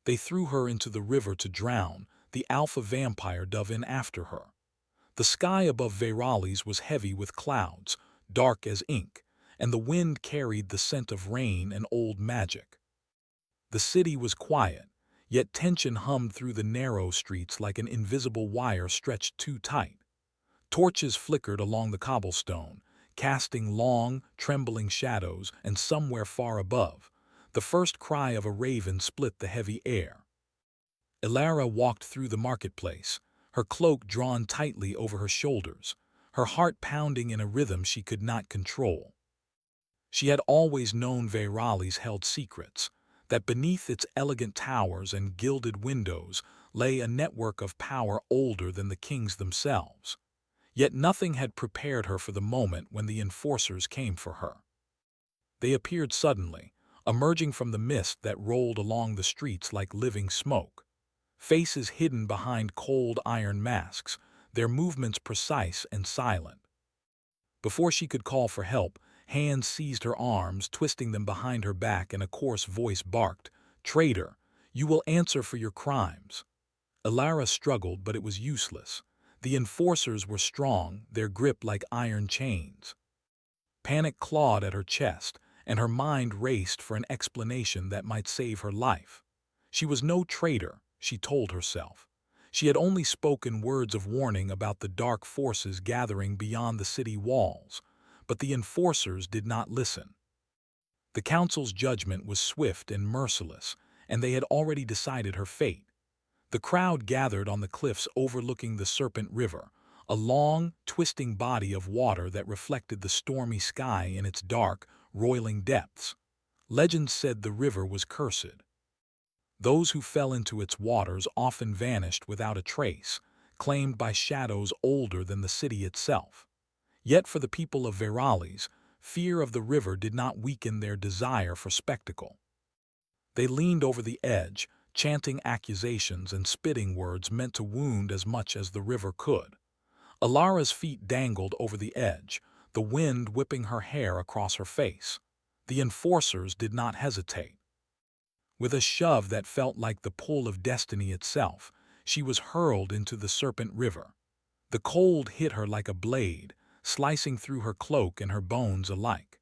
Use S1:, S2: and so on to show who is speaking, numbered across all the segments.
S1: They threw her into the river to drown. The alpha vampire dove in after her. The sky above Verales was heavy with clouds, dark as ink, and the wind carried the scent of rain and old magic. The city was quiet, yet tension hummed through the narrow streets like an invisible wire stretched too tight. Torches flickered along the cobblestone, casting long, trembling shadows, and somewhere far above, the first cry of a raven split the heavy air. Ilara walked through the marketplace, her cloak drawn tightly over her shoulders, her heart pounding in a rhythm she could not control. She had always known Verales held secrets, that beneath its elegant towers and gilded windows lay a network of power older than the kings themselves. Yet nothing had prepared her for the moment when the enforcers came for her. They appeared suddenly, emerging from the mist that rolled along the streets like living smoke. Faces hidden behind cold iron masks, their movements precise and silent. Before she could call for help, hands seized her arms, twisting them behind her back, and a coarse voice barked, "Traitor, you will answer for your crimes." Ilara struggled, but it was useless. The enforcers were strong, their grip like iron chains. Panic clawed at her chest, and her mind raced for an explanation that might save her life. She was no traitor, she told herself. She had only spoken words of warning about the dark forces gathering beyond the city walls, but the enforcers did not listen. The council's judgment was swift and merciless, and they had already decided her fate. The crowd gathered on the cliffs overlooking the Serpent River, a long, twisting body of water that reflected the stormy sky in its dark, roiling depths. Legend said the river was cursed. Those who fell into its waters often vanished without a trace, claimed by shadows older than the city itself. Yet for the people of Verales, fear of the river did not weaken their desire for spectacle. They leaned over the edge, chanting accusations and spitting words meant to wound as much as the river could. Alara's feet dangled over the edge, the wind whipping her hair across her face. The enforcers did not hesitate. With a shove that felt like the pull of destiny itself, she was hurled into the Serpent River. The cold hit her like a blade, slicing through her cloak and her bones alike.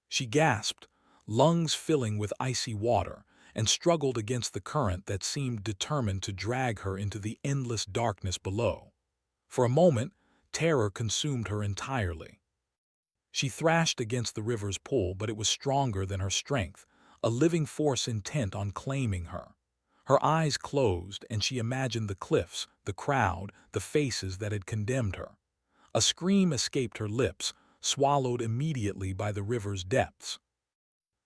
S1: She gasped, lungs filling with icy water, and struggled against the current that seemed determined to drag her into the endless darkness below. For a moment, terror consumed her entirely. She thrashed against the river's pull, but it was stronger than her strength, a living force intent on claiming her. Her eyes closed, and she imagined the cliffs, the crowd, the faces that had condemned her. A scream escaped her lips, swallowed immediately by the river's depths.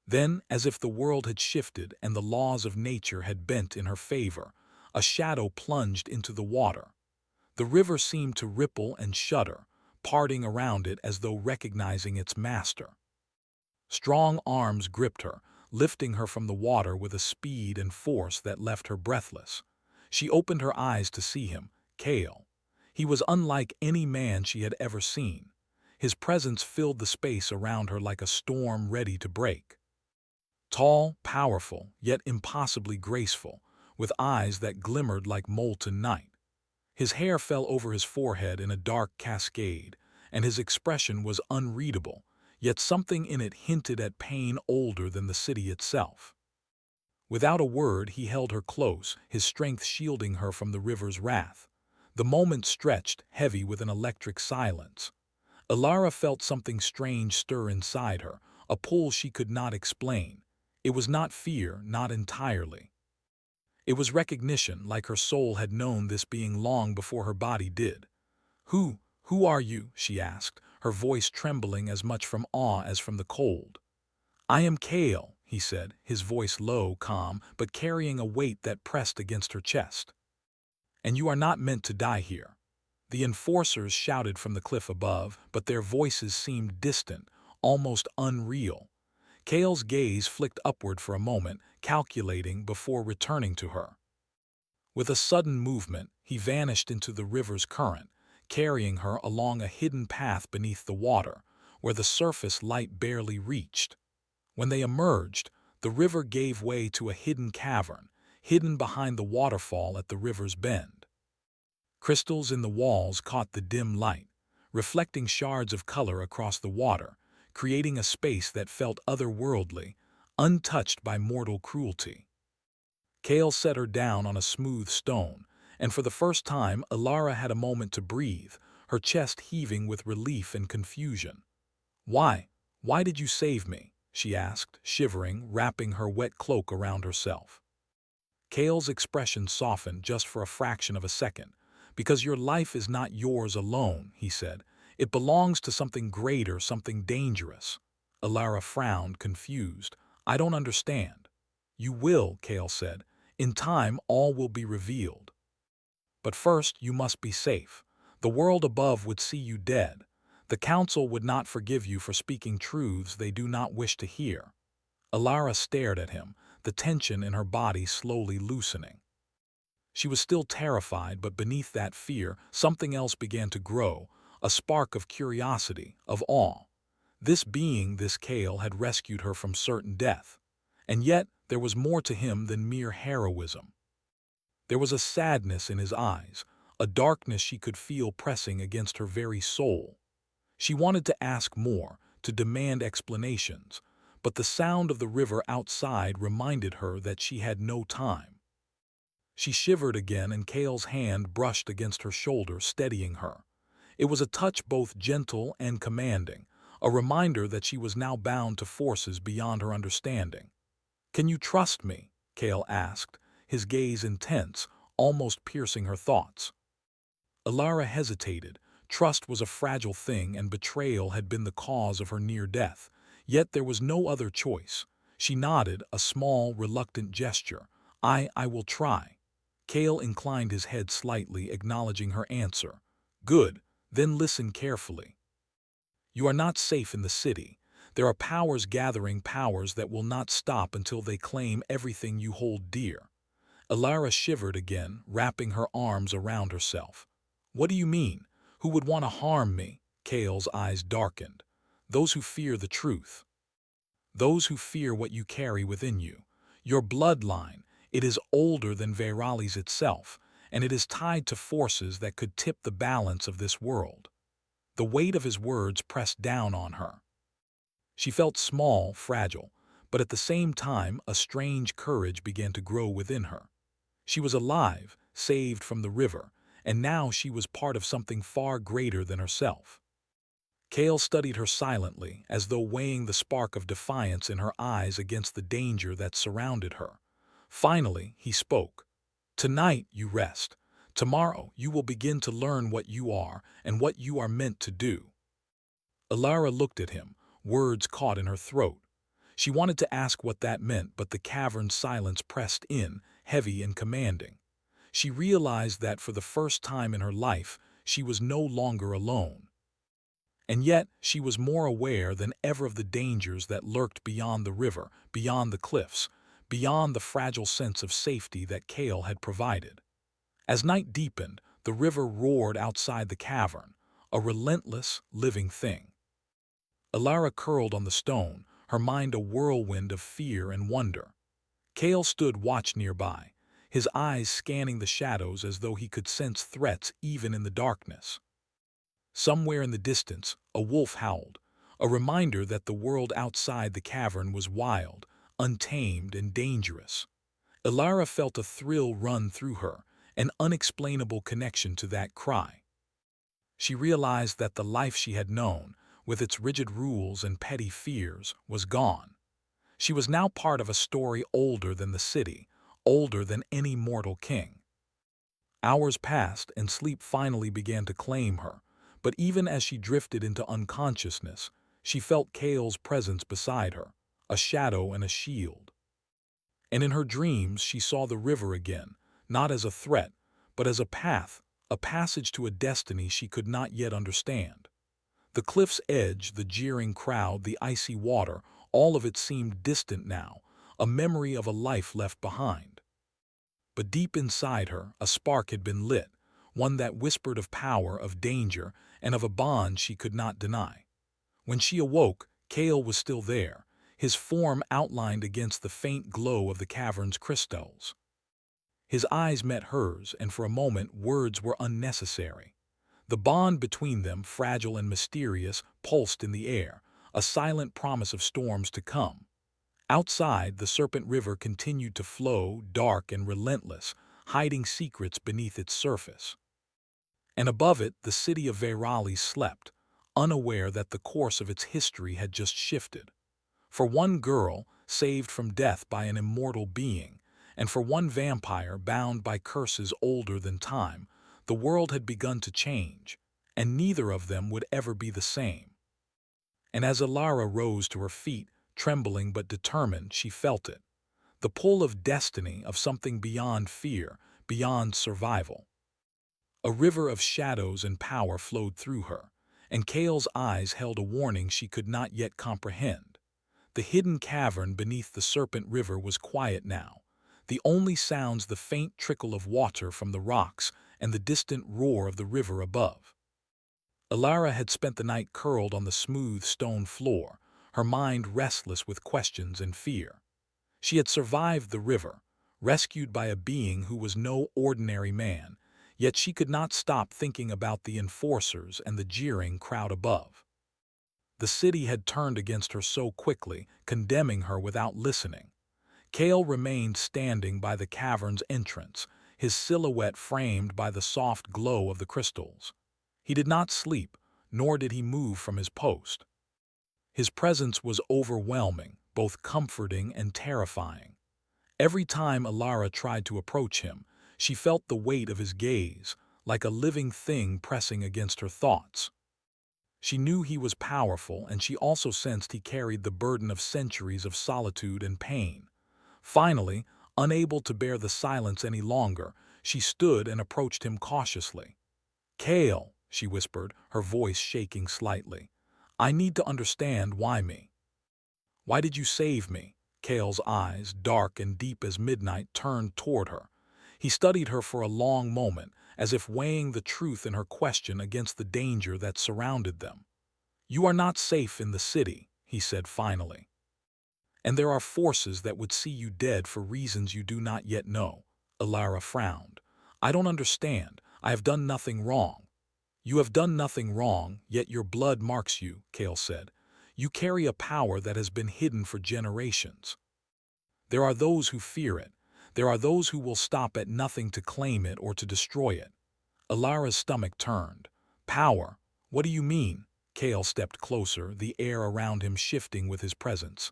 S1: Then, as if the world had shifted and the laws of nature had bent in her favor, a shadow plunged into the water. The river seemed to ripple and shudder, parting around it as though recognizing its master. Strong arms gripped her, lifting her from the water with a speed and force that left her breathless. She opened her eyes to see him, Kale. He was unlike any man she had ever seen. His presence filled the space around her like a storm ready to break. Tall, powerful, yet impossibly graceful, with eyes that glimmered like molten night. His hair fell over his forehead in a dark cascade, and his expression was unreadable, yet something in it hinted at pain older than the city itself. Without a word, he held her close, his strength shielding her from the river's wrath. The moment stretched, heavy with an electric silence. Ilara felt something strange stir inside her, a pull she could not explain. It was not fear, not entirely. It was recognition, like her soul had known this being long before her body did. Who are you?" she asked, her voice trembling as much from awe as from the cold. "I am Kale," he said, his voice low, calm, but carrying a weight that pressed against her chest. "And you are not meant to die here." The enforcers shouted from the cliff above, but their voices seemed distant, almost unreal. Kale's gaze flicked upward for a moment, calculating before returning to her. With a sudden movement, he vanished into the river's current, carrying her along a hidden path beneath the water, where the surface light barely reached. When they emerged, the river gave way to a hidden cavern, hidden behind the waterfall at the river's bend. Crystals in the walls caught the dim light, reflecting shards of color across the water, creating a space that felt otherworldly, untouched by mortal cruelty. Kale set her down on a smooth stone, and for the first time Alara had a moment to breathe, her chest heaving with relief and confusion. "Why? Why did you save me?" she asked, shivering, wrapping her wet cloak around herself. Kale's expression softened just for a fraction of a second. "Because your life is not yours alone," he said. "It belongs to something greater, something dangerous." Alara frowned, confused. "I don't understand." "You will," Kale said. "In time, all will be revealed. But first, you must be safe. The world above would see you dead. The council would not forgive you for speaking truths they do not wish to hear." Alara stared at him, the tension in her body slowly loosening. She was still terrified, but beneath that fear, something else began to grow, a spark of curiosity, of awe. This being, this Kale, had rescued her from certain death. And yet, there was more to him than mere heroism. There was a sadness in his eyes, a darkness she could feel pressing against her very soul. She wanted to ask more, to demand explanations, but the sound of the river outside reminded her that she had no time. She shivered again, and Kale's hand brushed against her shoulder, steadying her. It was a touch both gentle and commanding, a reminder that she was now bound to forces beyond her understanding. "Can you trust me?" Kale asked, his gaze intense, almost piercing her thoughts. Alara hesitated. Trust was a fragile thing, and betrayal had been the cause of her near death. Yet there was no other choice. She nodded, a small, reluctant gesture. I will try." Kale inclined his head slightly, acknowledging her answer. "Good, then listen carefully. You are not safe in the city. There are powers gathering, powers that will not stop until they claim everything you hold dear." Alara shivered again, wrapping her arms around herself. "What do you mean? Who would want to harm me?" Kale's eyes darkened. "Those who fear the truth. Those who fear what you carry within you. Your bloodline, it is older than Werewolves itself, and it is tied to forces that could tip the balance of this world." The weight of his words pressed down on her. She felt small, fragile, but at the same time a strange courage began to grow within her. She was alive, saved from the river, and now she was part of something far greater than herself. Kale studied her silently, as though weighing the spark of defiance in her eyes against the danger that surrounded her. Finally, he spoke. "Tonight you rest. Tomorrow you will begin to learn what you are and what you are meant to do." Alara looked at him, words caught in her throat. She wanted to ask what that meant, but the cavern's silence pressed in, heavy and commanding. She realized that for the first time in her life, she was no longer alone. And yet, she was more aware than ever of the dangers that lurked beyond the river, beyond the cliffs, beyond the fragile sense of safety that Kale had provided. As night deepened, the river roared outside the cavern, a relentless, living thing. Alara curled on the stone, her mind a whirlwind of fear and wonder. Kale stood watch nearby, his eyes scanning the shadows as though he could sense threats even in the darkness. Somewhere in the distance, a wolf howled, a reminder that the world outside the cavern was wild, untamed, and dangerous. Alara felt a thrill run through her, an unexplainable connection to that cry. She realized that the life she had known, with its rigid rules and petty fears, was gone. She was now part of a story older than the city, older than any mortal king. Hours passed, and sleep finally began to claim her, but even as she drifted into unconsciousness, she felt Kale's presence beside her, a shadow and a shield. And in her dreams she saw the river again, not as a threat, but as a path, a passage to a destiny she could not yet understand. The cliff's edge, the jeering crowd, the icy water, all of it seemed distant now, a memory of a life left behind. But deep inside her, a spark had been lit, one that whispered of power, of danger, and of a bond she could not deny. When she awoke, Kale was still there, his form outlined against the faint glow of the cavern's crystals. His eyes met hers, and for a moment words were unnecessary. The bond between them, fragile and mysterious, pulsed in the air, a silent promise of storms to come. Outside, the Serpent River continued to flow, dark and relentless, hiding secrets beneath its surface. And above it, the city of Verali slept, unaware that the course of its history had just shifted. For one girl, saved from death by an immortal being, and for one vampire bound by curses older than time, the world had begun to change, and neither of them would ever be the same. And as Alara rose to her feet, trembling but determined, she felt it. The pull of destiny, of something beyond fear, beyond survival. A river of shadows and power flowed through her, and Kale's eyes held a warning she could not yet comprehend. The hidden cavern beneath the Serpent River was quiet now, the only sounds the faint trickle of water from the rocks and the distant roar of the river above. Alara had spent the night curled on the smooth stone floor, her mind restless with questions and fear. She had survived the river, rescued by a being who was no ordinary man, yet she could not stop thinking about the enforcers and the jeering crowd above. The city had turned against her so quickly, condemning her without listening. Kale remained standing by the cavern's entrance, his silhouette framed by the soft glow of the crystals. He did not sleep, nor did he move from his post. His presence was overwhelming, both comforting and terrifying. Every time Alara tried to approach him, she felt the weight of his gaze, like a living thing pressing against her thoughts. She knew he was powerful, and she also sensed he carried the burden of centuries of solitude and pain. Finally, unable to bear the silence any longer, she stood and approached him cautiously. "Kale," she whispered, her voice shaking slightly. "I need to understand why me. Why did you save me?" Kale's eyes, dark and deep as midnight, turned toward her. He studied her for a long moment, as if weighing the truth in her question against the danger that surrounded them. "You are not safe in the city," he said finally. "And there are forces that would see you dead for reasons you do not yet know." Alara frowned. "I don't understand. I have done nothing wrong." "You have done nothing wrong, yet your blood marks you," Kale said. "You carry a power that has been hidden for generations. There are those who fear it. There are those who will stop at nothing to claim it or to destroy it." Alara's stomach turned. "Power? What do you mean?" Kale stepped closer, the air around him shifting with his presence.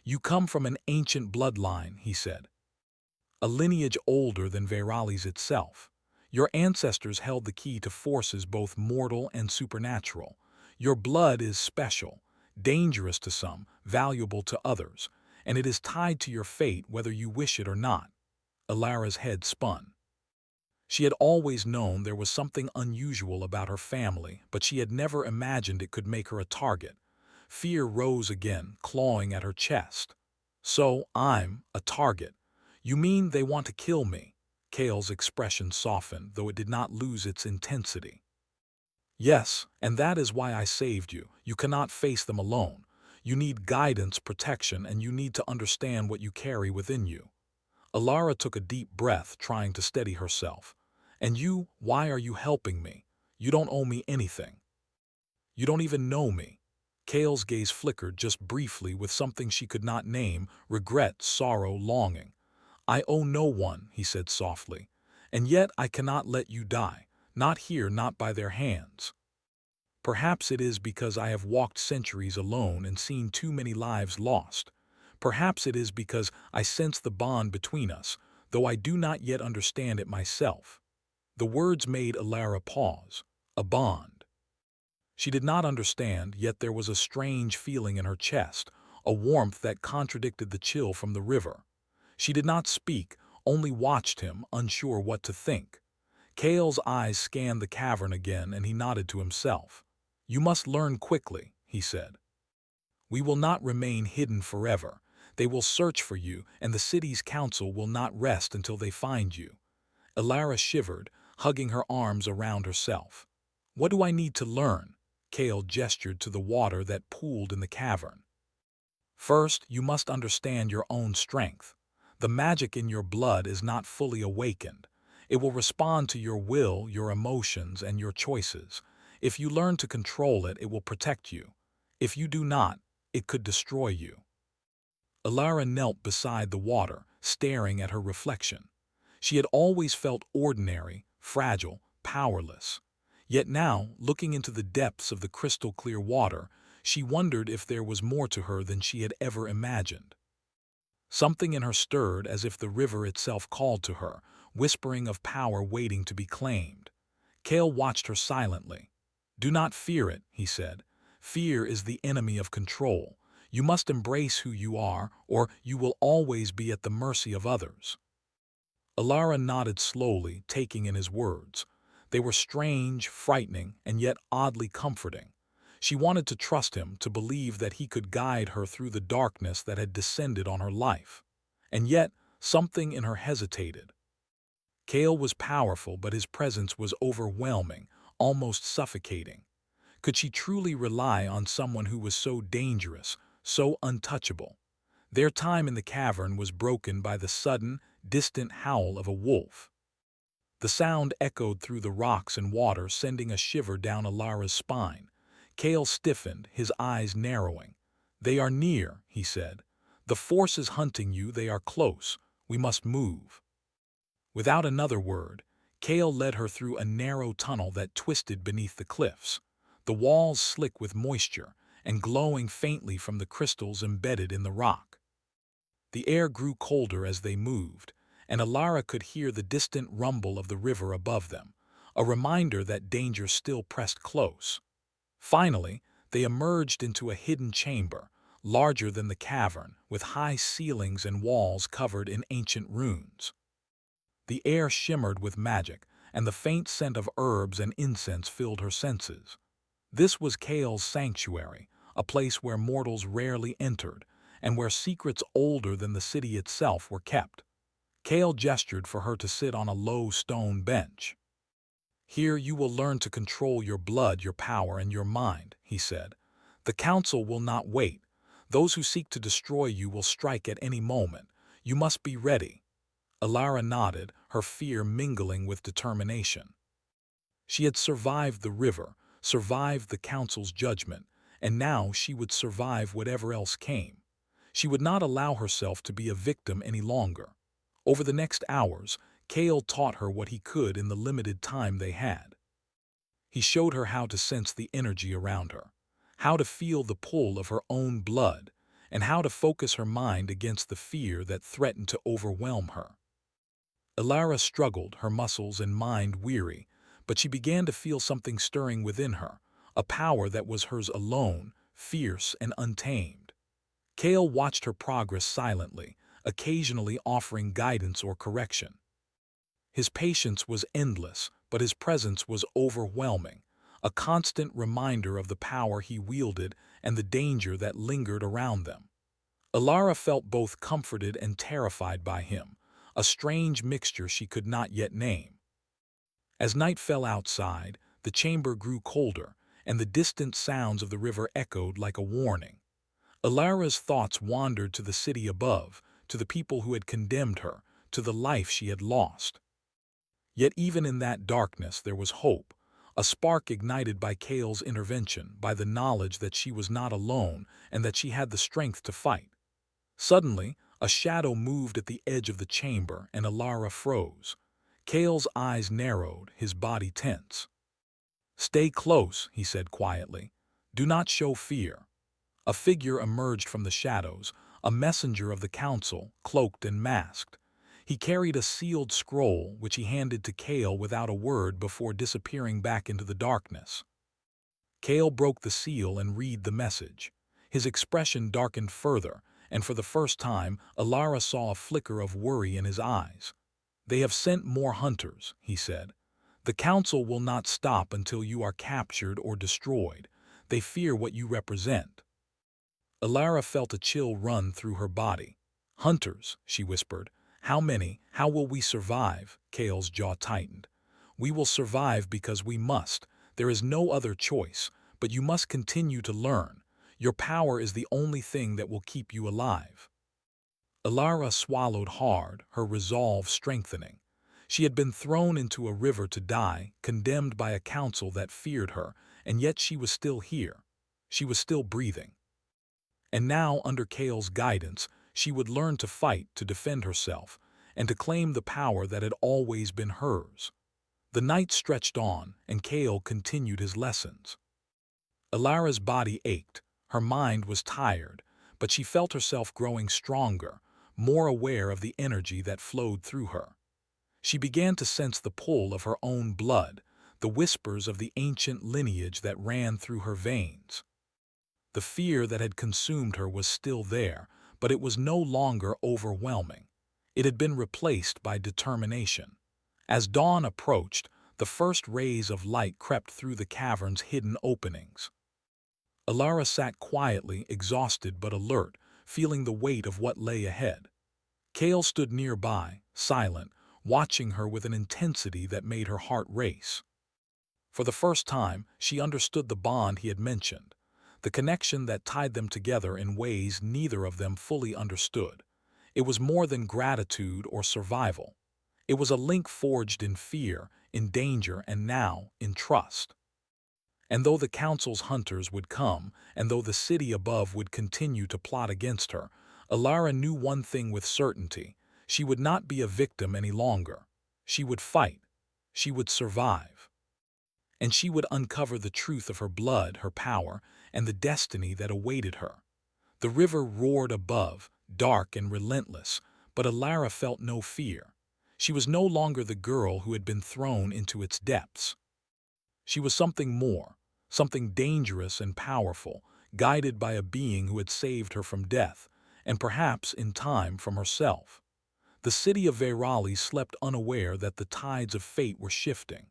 S1: "You come from an ancient bloodline," he said. "A lineage older than Verali's itself. Your ancestors held the key to forces both mortal and supernatural. Your blood is special, dangerous to some, valuable to others, and it is tied to your fate whether you wish it or not." Alara's head spun. She had always known there was something unusual about her family, but she had never imagined it could make her a target. Fear rose again, clawing at her chest. "So, I'm a target. You mean they want to kill me?" Kale's expression softened, though it did not lose its intensity. "Yes, and that is why I saved you. You cannot face them alone. You need guidance, protection, and you need to understand what you carry within you." Alara took a deep breath, trying to steady herself. "And you, why are you helping me? You don't owe me anything. You don't even know me." Kale's gaze flickered just briefly with something she could not name: regret, sorrow, longing. "I owe no one," he said softly. "And yet I cannot let you die. Not here, not by their hands. Perhaps it is because I have walked centuries alone and seen too many lives lost. Perhaps it is because I sense the bond between us, though I do not yet understand it myself." The words made Alara pause. A bond. She did not understand, yet there was a strange feeling in her chest, a warmth that contradicted the chill from the river. She did not speak, only watched him, unsure what to think. Kale's eyes scanned the cavern again, and he nodded to himself. "You must learn quickly," he said. "We will not remain hidden forever. They will search for you, and the city's council will not rest until they find you." Alara shivered, hugging her arms around herself. "What do I need to learn?" Kale gestured to the water that pooled in the cavern. "First, you must understand your own strength. The magic in your blood is not fully awakened. It will respond to your will, your emotions, and your choices. If you learn to control it, it will protect you. If you do not, it could destroy you. Alara knelt beside the water, staring at her reflection. She had always felt ordinary, fragile, powerless. Yet now, looking into the depths of the crystal-clear water, she wondered if there was more to her than she had ever imagined. Something in her stirred as if the river itself called to her, whispering of power waiting to be claimed. Kale watched her silently. "Do not fear it," he said. "Fear is the enemy of control. You must embrace who you are, or you will always be at the mercy of others." Alara nodded slowly, taking in his words. They were strange, frightening, and yet oddly comforting. She wanted to trust him, to believe that he could guide her through the darkness that had descended on her life. And yet, something in her hesitated. Kale was powerful, but his presence was overwhelming, almost suffocating. Could she truly rely on someone who was so dangerous, so untouchable? Their time in the cavern was broken by the sudden, distant howl of a wolf. The sound echoed through the rocks and water, sending a shiver down Alara's spine. Kale stiffened, his eyes narrowing. "They are near," he said. "The force is hunting you, they are close. We must move." Without another word, Kale led her through a narrow tunnel that twisted beneath the cliffs, the walls slick with moisture and glowing faintly from the crystals embedded in the rock. The air grew colder as they moved, and Alara could hear the distant rumble of the river above them, a reminder that danger still pressed close. Finally, they emerged into a hidden chamber, larger than the cavern, with high ceilings and walls covered in ancient runes. The air shimmered with magic, and the faint scent of herbs and incense filled her senses. This was Kale's sanctuary, a place where mortals rarely entered, and where secrets older than the city itself were kept. Kale gestured for her to sit on a low stone bench. "Here you will learn to control your blood, your power, and your mind," he said. "The council will not wait. Those who seek to destroy you will strike at any moment. You must be ready." Alara nodded, her fear mingling with determination. She had survived the river, survived the council's judgment, and now she would survive whatever else came. She would not allow herself to be a victim any longer. Over the next hours, Kale taught her what he could in the limited time they had. He showed her how to sense the energy around her, how to feel the pull of her own blood, and how to focus her mind against the fear that threatened to overwhelm her. Alara struggled, her muscles and mind weary, but she began to feel something stirring within her, a power that was hers alone, fierce and untamed. Kale watched her progress silently, occasionally offering guidance or correction. His patience was endless, but his presence was overwhelming, a constant reminder of the power he wielded and the danger that lingered around them. Alara felt both comforted and terrified by him, a strange mixture she could not yet name. As night fell outside, the chamber grew colder, and the distant sounds of the river echoed like a warning. Alara's thoughts wandered to the city above, to the people who had condemned her, to the life she had lost. Yet even in that darkness there was hope, a spark ignited by Kale's intervention, by the knowledge that she was not alone and that she had the strength to fight. Suddenly, a shadow moved at the edge of the chamber, and Alara froze. Kale's eyes narrowed, his body tense. "Stay close," he said quietly. "Do not show fear." A figure emerged from the shadows, a messenger of the council, cloaked and masked. He carried a sealed scroll, which he handed to Kale without a word before disappearing back into the darkness. Kale broke the seal and read the message. His expression darkened further, and for the first time, Alara saw a flicker of worry in his eyes. "They have sent more hunters," he said. "The council will not stop until you are captured or destroyed. They fear what you represent." Alara felt a chill run through her body. "Hunters," she whispered. "How many? How will we survive?" Kale's jaw tightened. "We will survive because we must. There is no other choice, but you must continue to learn. Your power is the only thing that will keep you alive." Ilara swallowed hard, her resolve strengthening. She had been thrown into a river to die, condemned by a council that feared her, and yet she was still here. She was still breathing. And now, under Kale's guidance, she would learn to fight, to defend herself, and to claim the power that had always been hers. The night stretched on, and Kale continued his lessons. Ilara's body ached, her mind was tired, but she felt herself growing stronger, more aware of the energy that flowed through her. She began to sense the pull of her own blood, the whispers of the ancient lineage that ran through her veins. The fear that had consumed her was still there, but it was no longer overwhelming. It had been replaced by determination. As dawn approached, the first rays of light crept through the cavern's hidden openings. Ilara sat quietly, exhausted but alert, feeling the weight of what lay ahead. Kale stood nearby, silent, watching her with an intensity that made her heart race. For the first time, she understood the bond he had mentioned, the connection that tied them together in ways neither of them fully understood. It was more than gratitude or survival. It was a link forged in fear, in danger, and now in trust. And though the council's hunters would come, and though the city above would continue to plot against her, Ilara knew one thing with certainty: she would not be a victim any longer. She would fight. She would survive. And she would uncover the truth of her blood, her power, and the destiny that awaited her. The river roared above, dark and relentless, but Ilara felt no fear. She was no longer the girl who had been thrown into its depths. She was something more, something dangerous and powerful, guided by a being who had saved her from death, and perhaps, in time, from herself. The city of Werewolves slept unaware that the tides of fate were shifting.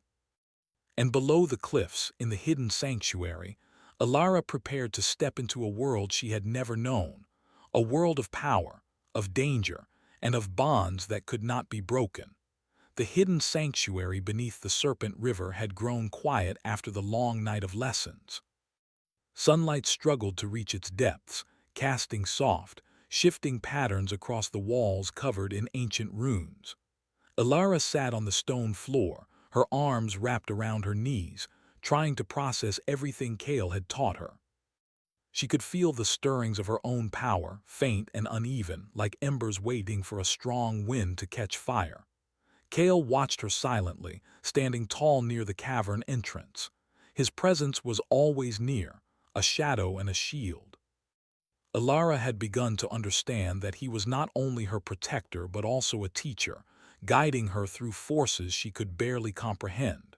S1: And below the cliffs, in the hidden sanctuary, Ilara prepared to step into a world she had never known, a world of power, of danger, and of bonds that could not be broken. The hidden sanctuary beneath the Serpent River had grown quiet after the long night of lessons. Sunlight struggled to reach its depths, casting soft, shifting patterns across the walls covered in ancient runes. Ilara sat on the stone floor, her arms wrapped around her knees, trying to process everything Kale had taught her. She could feel the stirrings of her own power, faint and uneven, like embers waiting for a strong wind to catch fire. Kale watched her silently, standing tall near the cavern entrance. His presence was always near, a shadow and a shield. Ilara had begun to understand that he was not only her protector but also a teacher, guiding her through forces she could barely comprehend.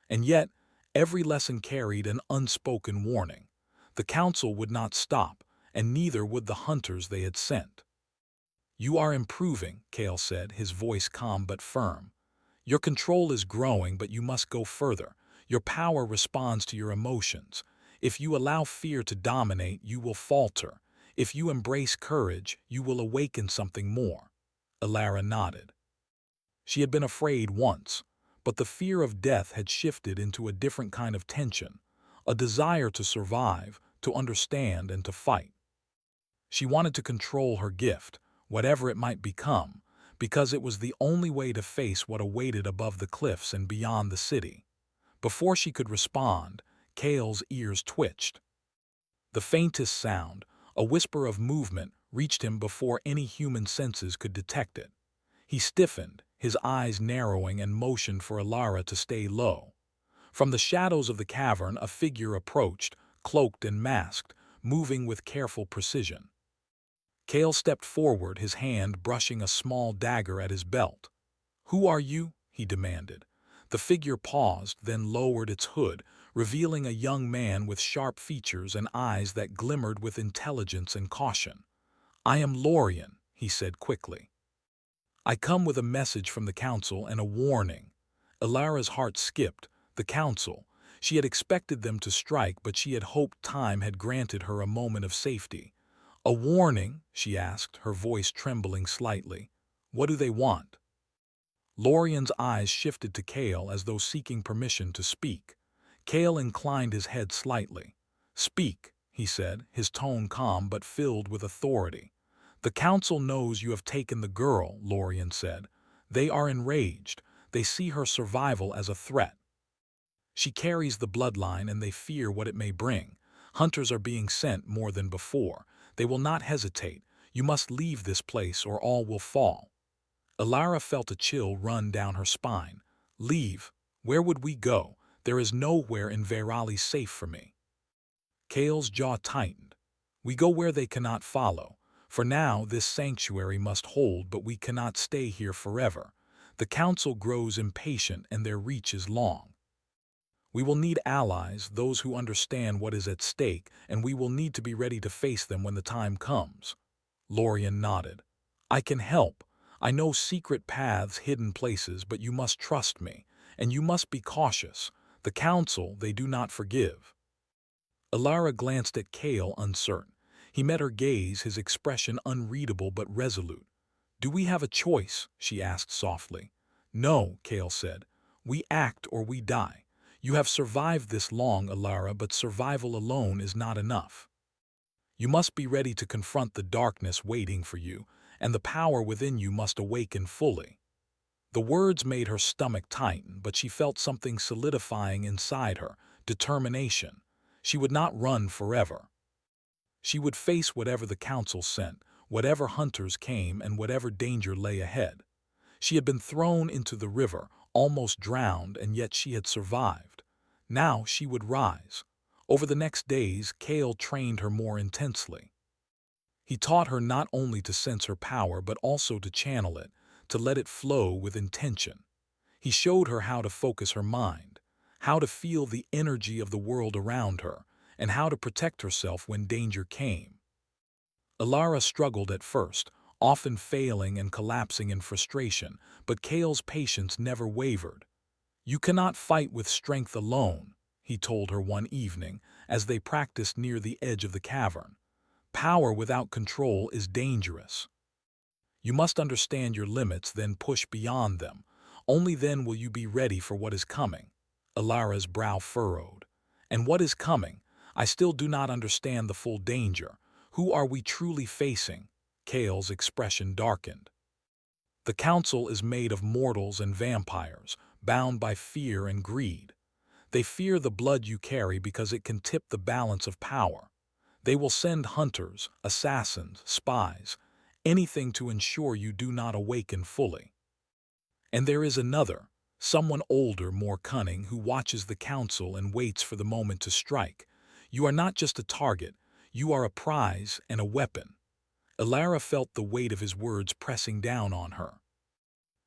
S1: And yet, every lesson carried an unspoken warning. The council would not stop, and neither would the hunters they had sent. "You are improving," Kale said, his voice calm but firm. "Your control is growing, but you must go further. Your power responds to your emotions. If you allow fear to dominate, you will falter. If you embrace courage, you will awaken something more." Ilara nodded. She had been afraid once, but the fear of death had shifted into a different kind of tension, a desire to survive, to understand, and to fight. She wanted to control her gift, whatever it might become, because it was the only way to face what awaited above the cliffs and beyond the city. Before she could respond, Kale's ears twitched. The faintest sound, a whisper of movement, reached him before any human senses could detect it. He stiffened, his eyes narrowing, and motioned for Ilara to stay low. From the shadows of the cavern, a figure approached, cloaked and masked, moving with careful precision. Kale stepped forward, his hand brushing a small dagger at his belt. "Who are you?" he demanded. The figure paused, then lowered its hood, revealing a young man with sharp features and eyes that glimmered with intelligence and caution. "I am Lorien," he said quickly. "I come with a message from the council and a warning." Ilara's heart skipped. The council. She had expected them to strike, but she had hoped time had granted her a moment of safety. "A warning?" she asked, her voice trembling slightly. "What do they want?" Lorien's eyes shifted to Kale as though seeking permission to speak. Kale inclined his head slightly. "Speak," he said, his tone calm but filled with authority. "The council knows you have taken the girl," Lorien said. "They are enraged. They see her survival as a threat. She carries the bloodline and they fear what it may bring. Hunters are being sent more than before. They will not hesitate. You must leave this place or all will fall." Alara felt a chill run down her spine. "Leave? Where would we go? There is nowhere in Verali safe for me." Kale's jaw tightened. "We go where they cannot follow. For now, this sanctuary must hold, but we cannot stay here forever. The council grows impatient and their reach is long. We will need allies, those who understand what is at stake, and we will need to be ready to face them when the time comes." Lorien nodded. "I can help. I know secret paths, hidden places, but you must trust me, and you must be cautious. The council, they do not forgive." Alara glanced at Kale, uncertain. He met her gaze, his expression unreadable but resolute. "Do we have a choice?" she asked softly. "No," Kale said. "We act or we die. You have survived this long, Alara, but survival alone is not enough. You must be ready to confront the darkness waiting for you, and the power within you must awaken fully." The words made her stomach tighten, but she felt something solidifying inside her, determination. She would not run forever. She would face whatever the council sent, whatever hunters came, and whatever danger lay ahead. She had been thrown into the river, almost drowned, and yet she had survived. Now she would rise. Over the next days, Kale trained her more intensely. He taught her not only to sense her power but also to channel it, to let it flow with intention. He showed her how to focus her mind, how to feel the energy of the world around her, and how to protect herself when danger came. Alara struggled at first, often failing and collapsing in frustration, but Kale's patience never wavered. "You cannot fight with strength alone," he told her one evening as they practiced near the edge of the cavern. "Power without control is dangerous. You must understand your limits, then push beyond them. Only then will you be ready for what is coming." Alara's brow furrowed. "And what is coming? I still do not understand the full danger. Who are we truly facing?" Kale's expression darkened. "The council is made of mortals and vampires, bound by fear and greed. They fear the blood you carry because it can tip the balance of power. They will send hunters, assassins, spies, anything to ensure you do not awaken fully. And there is another, someone older, more cunning, who watches the council and waits for the moment to strike. You are not just a target, you are a prize and a weapon." Alara felt the weight of his words pressing down on her.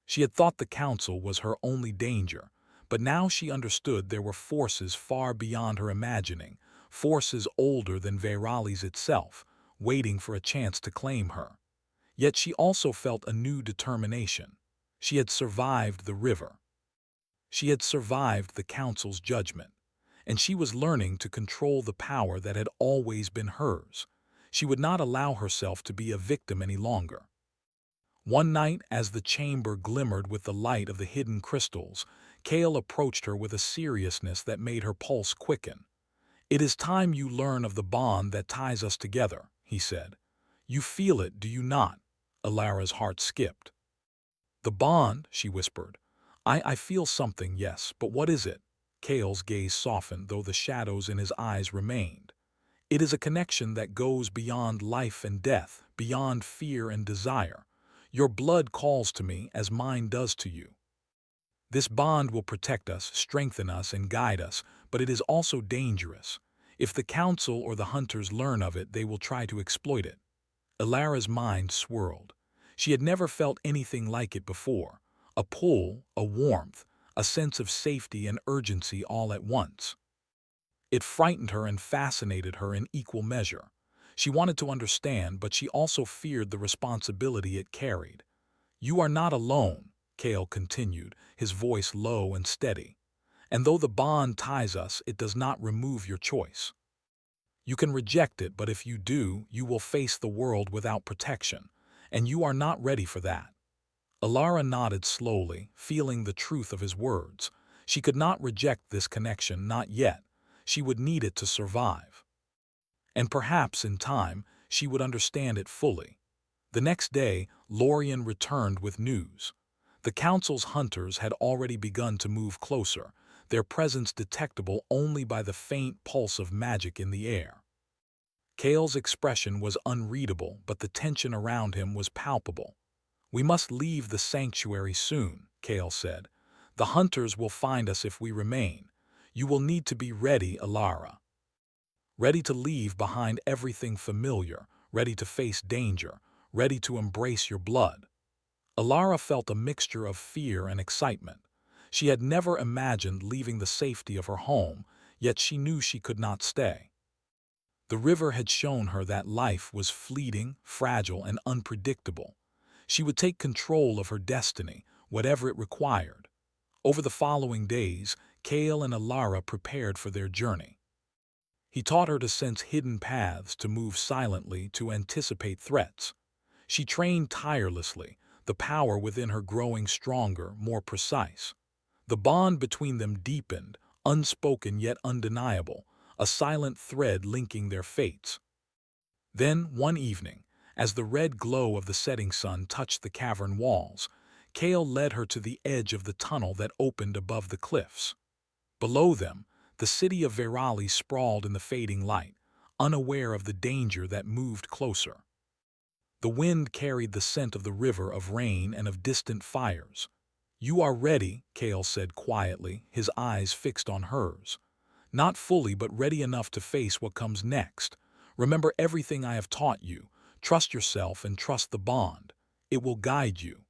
S1: She had thought the council was her only danger, but now she understood there were forces far beyond her imagining, forces older than Verali's itself, waiting for a chance to claim her. Yet she also felt a new determination. She had survived the river. She had survived the council's judgment, and she was learning to control the power that had always been hers. She would not allow herself to be a victim any longer. One night, as the chamber glimmered with the light of the hidden crystals, Kale approached her with a seriousness that made her pulse quicken. "It is time you learn of the bond that ties us together," he said. "You feel it, do you not?" Alara's heart skipped. "The bond," she whispered. I feel something, yes, but what is it?" Kale's gaze softened, though the shadows in his eyes remained. "It is a connection that goes beyond life and death, beyond fear and desire. Your blood calls to me as mine does to you. This bond will protect us, strengthen us, and guide us, but it is also dangerous. If the council or the hunters learn of it, they will try to exploit it." Alara's mind swirled. She had never felt anything like it before. A pull, a warmth, a sense of safety and urgency all at once. It frightened her and fascinated her in equal measure. She wanted to understand, but she also feared the responsibility it carried. "You are not alone," Kale continued, his voice low and steady. "And though the bond ties us, it does not remove your choice. You can reject it, but if you do, you will face the world without protection, and you are not ready for that." Alara nodded slowly, feeling the truth of his words. She could not reject this connection, not yet. She would need it to survive. And perhaps, in time, she would understand it fully. The next day, Lorien returned with news. The council's hunters had already begun to move closer, their presence detectable only by the faint pulse of magic in the air. Kale's expression was unreadable, but the tension around him was palpable. "We must leave the sanctuary soon," Kale said. "The hunters will find us if we remain. You will need to be ready, Alara. Ready to leave behind everything familiar, ready to face danger, ready to embrace your blood." Alara felt a mixture of fear and excitement. She had never imagined leaving the safety of her home, yet she knew she could not stay. The river had shown her that life was fleeting, fragile, and unpredictable. She would take control of her destiny, whatever it required. Over the following days, Kale and Alara prepared for their journey. He taught her to sense hidden paths, to move silently, to anticipate threats. She trained tirelessly, the power within her growing stronger, more precise. The bond between them deepened, unspoken yet undeniable, a silent thread linking their fates. Then, one evening, as the red glow of the setting sun touched the cavern walls, Kale led her to the edge of the tunnel that opened above the cliffs. Below them, the city of Verali sprawled in the fading light, unaware of the danger that moved closer. The wind carried the scent of the river, of rain, and of distant fires. "You are ready," Kale said quietly, his eyes fixed on hers. "Not fully, but ready enough to face what comes next. Remember everything I have taught you. Trust yourself and trust the bond. It will guide you."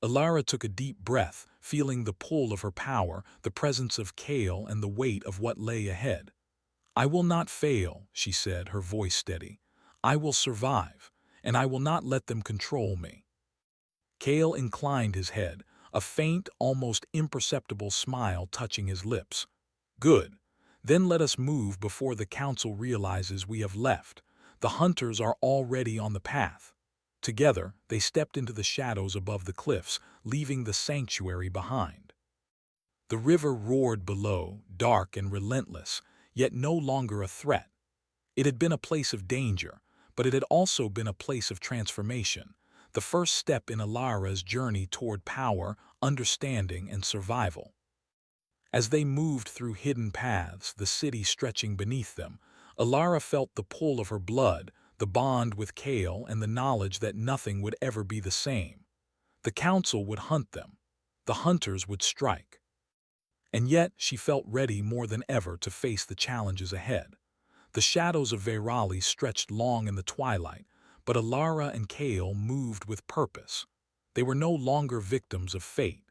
S1: Alara took a deep breath, feeling the pull of her power, the presence of Kale, and the weight of what lay ahead. "I will not fail," she said, her voice steady. "I will survive, and I will not let them control me." Kale inclined his head, a faint, almost imperceptible smile touching his lips. "Good. Then let us move before the council realizes we have left. The hunters are already on the path." Together, they stepped into the shadows above the cliffs, leaving the sanctuary behind. The river roared below, dark and relentless, yet no longer a threat. It had been a place of danger, but it had also been a place of transformation, the first step in Alara's journey toward power, understanding, and survival. As they moved through hidden paths, the city stretching beneath them, Alara felt the pull of her blood, the bond with Kale, and the knowledge that nothing would ever be the same. The council would hunt them. The hunters would strike. And yet she felt ready more than ever to face the challenges ahead. The shadows of Verali stretched long in the twilight, but Alara and Kale moved with purpose. They were no longer victims of fate.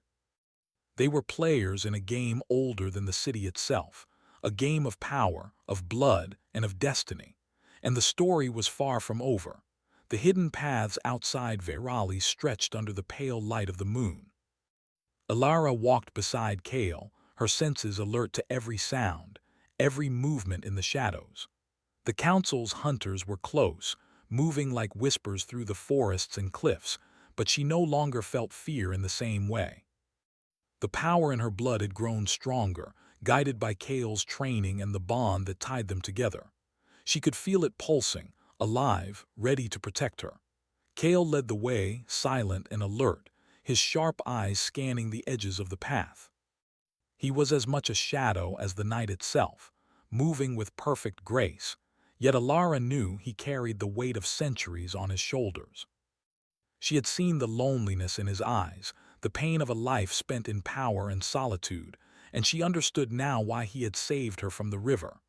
S1: They were players in a game older than the city itself, a game of power, of blood, and of destiny. And the story was far from over. The hidden paths outside Verali stretched under the pale light of the moon. Alara walked beside Kale, her senses alert to every sound, every movement in the shadows. The council's hunters were close, moving like whispers through the forests and cliffs, but she no longer felt fear in the same way. The power in her blood had grown stronger, guided by Kale's training and the bond that tied them together. She could feel it pulsing, alive, ready to protect her. Kale led the way, silent and alert, his sharp eyes scanning the edges of the path. He was as much a shadow as the night itself, moving with perfect grace, yet Alara knew he carried the weight of centuries on his shoulders. She had seen the loneliness in his eyes, the pain of a life spent in power and solitude, and she understood now why he had saved her from the river.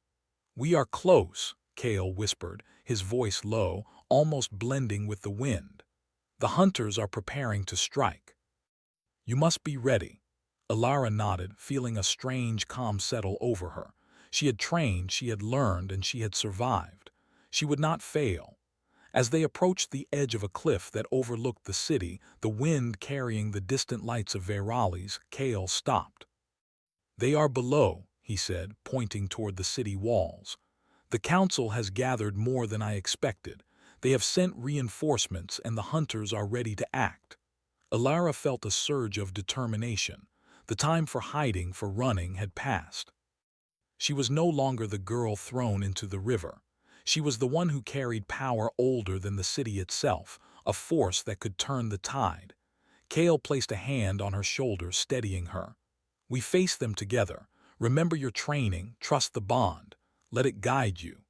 S1: "We are close," Kale whispered, his voice low, almost blending with the wind. "The hunters are preparing to strike. You must be ready." Alara nodded, feeling a strange calm settle over her. She had trained, she had learned, and she had survived. She would not fail. As they approached the edge of a cliff that overlooked the city, the wind carrying the distant lights of Verali's, Kale stopped. "They are below," he said, pointing toward the city walls. "The council has gathered more than I expected. They have sent reinforcements, and the hunters are ready to act." Alara felt a surge of determination. The time for hiding, for running, had passed. She was no longer the girl thrown into the river. She was the one who carried power older than the city itself, a force that could turn the tide. Kale placed a hand on her shoulder, steadying her. "We face them together. Remember your training, trust the bond. Let it guide you.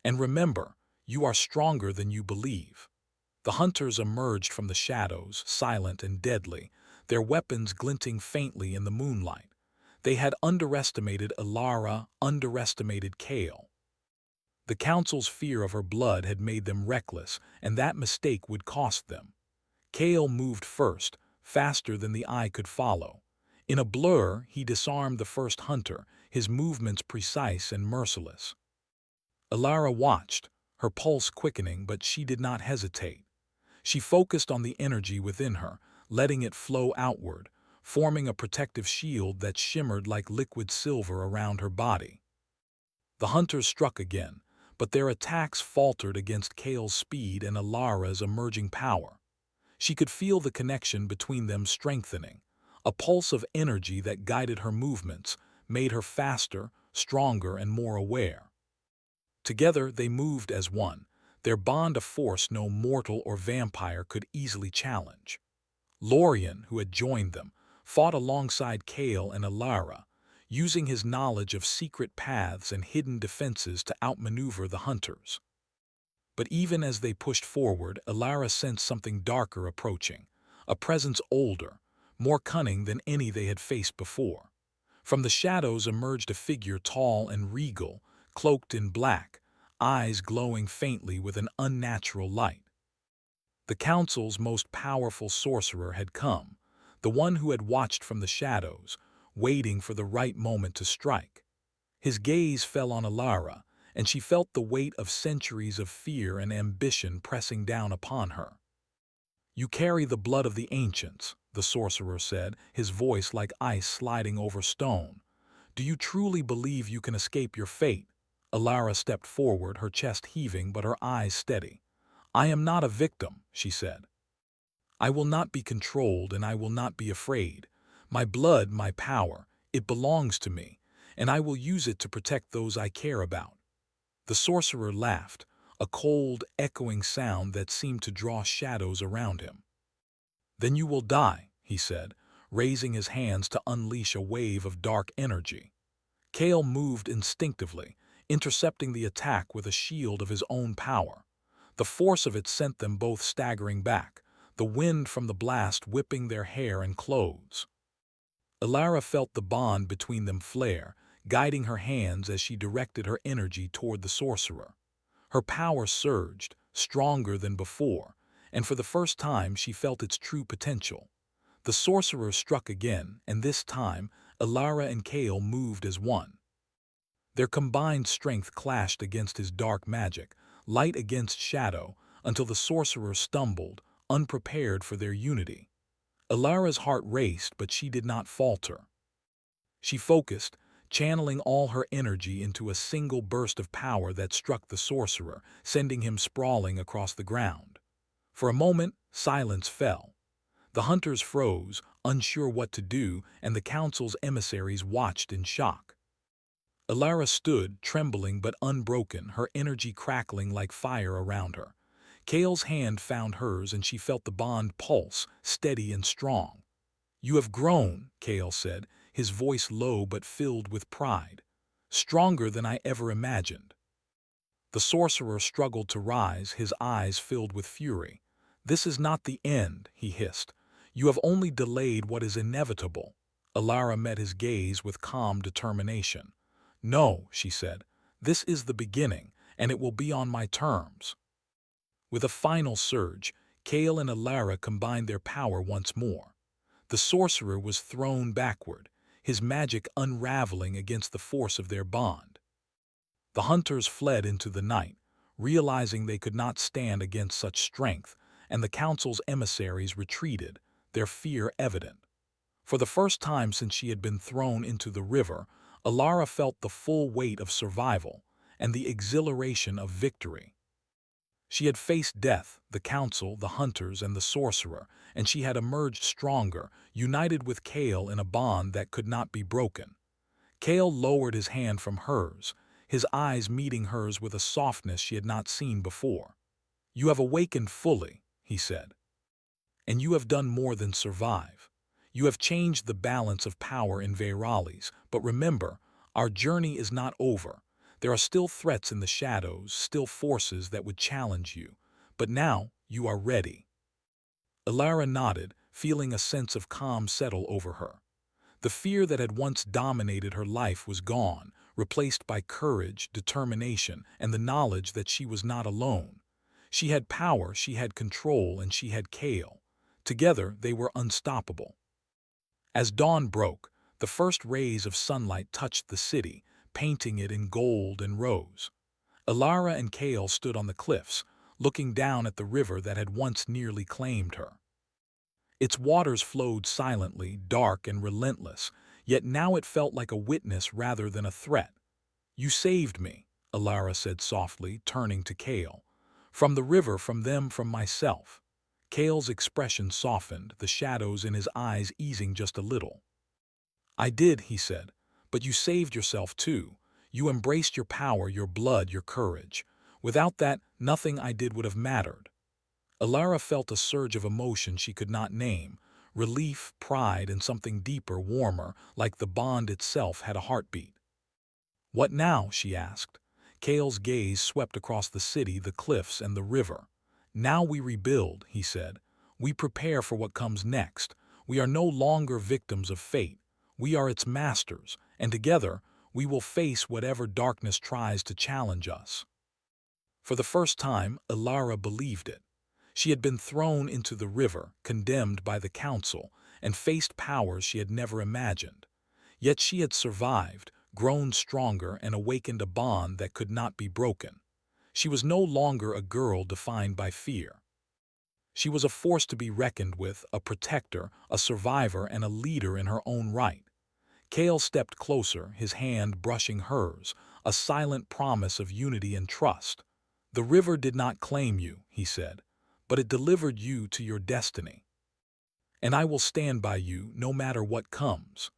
S1: And remember, you are stronger than you believe." The hunters emerged from the shadows, silent and deadly, their weapons glinting faintly in the moonlight. They had underestimated Alara, underestimated Kale. The council's fear of her blood had made them reckless, and that mistake would cost them. Kale moved first, faster than the eye could follow. In a blur, he disarmed the first hunter, his movements precise and merciless. Alara watched, her pulse quickening, but she did not hesitate. She focused on the energy within her, letting it flow outward, forming a protective shield that shimmered like liquid silver around her body. The hunters struck again, but their attacks faltered against Kale's speed and Alara's emerging power. She could feel the connection between them strengthening, a pulse of energy that guided her movements, made her faster, stronger, and more aware. Together they moved as one, their bond a force no mortal or vampire could easily challenge. Lorien, who had joined them, fought alongside Kale and Alara, using his knowledge of secret paths and hidden defenses to outmaneuver the hunters. But even as they pushed forward, Alara sensed something darker approaching, a presence older, more cunning than any they had faced before. From the shadows emerged a figure tall and regal, cloaked in black, eyes glowing faintly with an unnatural light. The council's most powerful sorcerer had come, the one who had watched from the shadows, waiting for the right moment to strike. His gaze fell on Alara, and she felt the weight of centuries of fear and ambition pressing down upon her. "You carry the blood of the ancients," the sorcerer said, his voice like ice sliding over stone. "Do you truly believe you can escape your fate?" Alara stepped forward, her chest heaving but her eyes steady. "I am not a victim," she said. "I will not be controlled and I will not be afraid. My blood, my power, it belongs to me, and I will use it to protect those I care about." The sorcerer laughed, a cold, echoing sound that seemed to draw shadows around him. "Then you will die," he said, raising his hands to unleash a wave of dark energy. Kale moved instinctively, intercepting the attack with a shield of his own power. The force of it sent them both staggering back, the wind from the blast whipping their hair and clothes. Alara felt the bond between them flare, guiding her hands as she directed her energy toward the sorcerer. Her power surged, stronger than before, and for the first time she felt its true potential. The sorcerer struck again, and this time Alara and Kale moved as one. Their combined strength clashed against his dark magic, light against shadow, until the sorcerer stumbled, unprepared for their unity. Alara's heart raced, but she did not falter. She focused, channeling all her energy into a single burst of power that struck the sorcerer, sending him sprawling across the ground. For a moment, silence fell. The hunters froze, unsure what to do, and the council's emissaries watched in shock. Alara stood, trembling but unbroken, her energy crackling like fire around her. Kale's hand found hers and she felt the bond pulse, steady and strong. "You have grown," Kale said, his voice low but filled with pride. "Stronger than I ever imagined." The sorcerer struggled to rise, his eyes filled with fury. "This is not the end," he hissed. "You have only delayed what is inevitable." Alara met his gaze with calm determination. "No," she said, "this is the beginning, and it will be on my terms." With a final surge, Kale and Alara combined their power once more. The sorcerer was thrown backward, his magic unraveling against the force of their bond. The hunters fled into the night, realizing they could not stand against such strength, and the council's emissaries retreated, their fear evident. For the first time since she had been thrown into the river, Alara felt the full weight of survival and the exhilaration of victory. She had faced death, the council, the hunters, and the sorcerer, and she had emerged stronger, united with Kale in a bond that could not be broken. Kale lowered his hand from hers, his eyes meeting hers with a softness she had not seen before. "You have awakened fully," he said. And you have done more than survive. You have changed the balance of power in Vairalis, but remember, our journey is not over. There are still threats in the shadows, still forces that would challenge you. But now, you are ready. Ilara nodded, feeling a sense of calm settle over her. The fear that had once dominated her life was gone, replaced by courage, determination, and the knowledge that she was not alone. She had power, she had control, and she had Kale. Together, they were unstoppable. As dawn broke, the first rays of sunlight touched the city, painting it in gold and rose. Ilara and Kale stood on the cliffs, looking down at the river that had once nearly claimed her. Its waters flowed silently, dark and relentless, yet now it felt like a witness rather than a threat. "You saved me," Ilara said softly, turning to Kale. "From the river, from them, from myself." Kale's expression softened, the shadows in his eyes easing just a little. "I did," he said, "but you saved yourself too. You embraced your power, your blood, your courage. Without that, nothing I did would have mattered." Ilara felt a surge of emotion she could not name, relief, pride, and something deeper, warmer, like the bond itself had a heartbeat. "What now?" she asked. Kale's gaze swept across the city, the cliffs, and the river. "Now we rebuild," he said. "We prepare for what comes next. We are no longer victims of fate. We are its masters, and together we will face whatever darkness tries to challenge us." For the first time, Ilara believed it. She had been thrown into the river, condemned by the council, and faced powers she had never imagined. Yet she had survived, grown stronger, and awakened a bond that could not be broken. She was no longer a girl defined by fear. She was a force to be reckoned with, a protector, a survivor, and a leader in her own right. Kale stepped closer, his hand brushing hers, a silent promise of unity and trust. "The river did not claim you," he said, "but it delivered you to your destiny. And I will stand by you no matter what comes."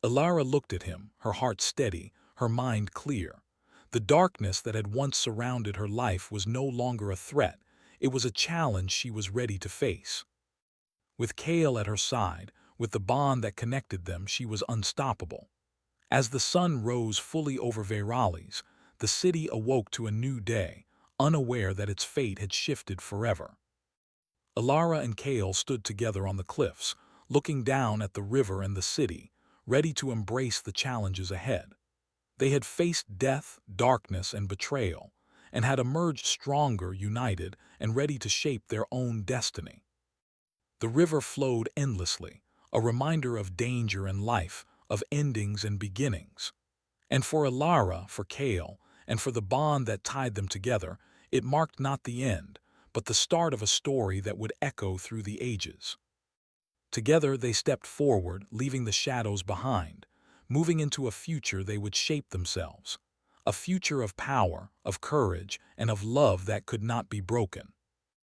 S1: Ilara looked at him, her heart steady, her mind clear. The darkness that had once surrounded her life was no longer a threat. It was a challenge she was ready to face. With Kale at her side, with the bond that connected them, she was unstoppable. As the sun rose fully over Vairalis, the city awoke to a new day, unaware that its fate had shifted forever. Ilara and Kale stood together on the cliffs, looking down at the river and the city, ready to embrace the challenges ahead. They had faced death, darkness, and betrayal, and had emerged stronger, united, and ready to shape their own destiny. The river flowed endlessly, a reminder of danger and life, of endings and beginnings. And for Ilara, for Kale, and for the bond that tied them together, it marked not the end, but the start of a story that would echo through the ages. Together they stepped forward, leaving the shadows behind, moving into a future they would shape themselves, a future of power, of courage, and of love that could not be broken.